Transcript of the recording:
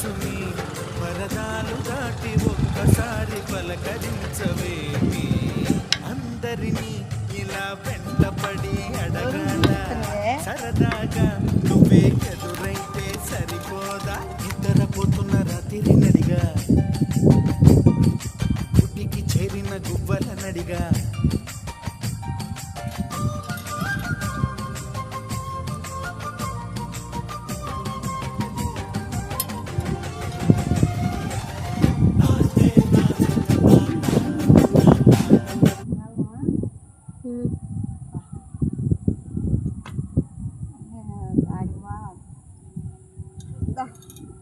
మనసుని పరదాలు దాటి ఒక్కసారి పలకరించవేమి అందరినీ ఇలా వెంటపడి అడగాల సరదాగా నువ్వే ఎదురైతే సరిపోదా నిద్రపోతున్న రాత్రి నడిగా గుడ్డికి చేరిన గువ్వల నడిగా Dah.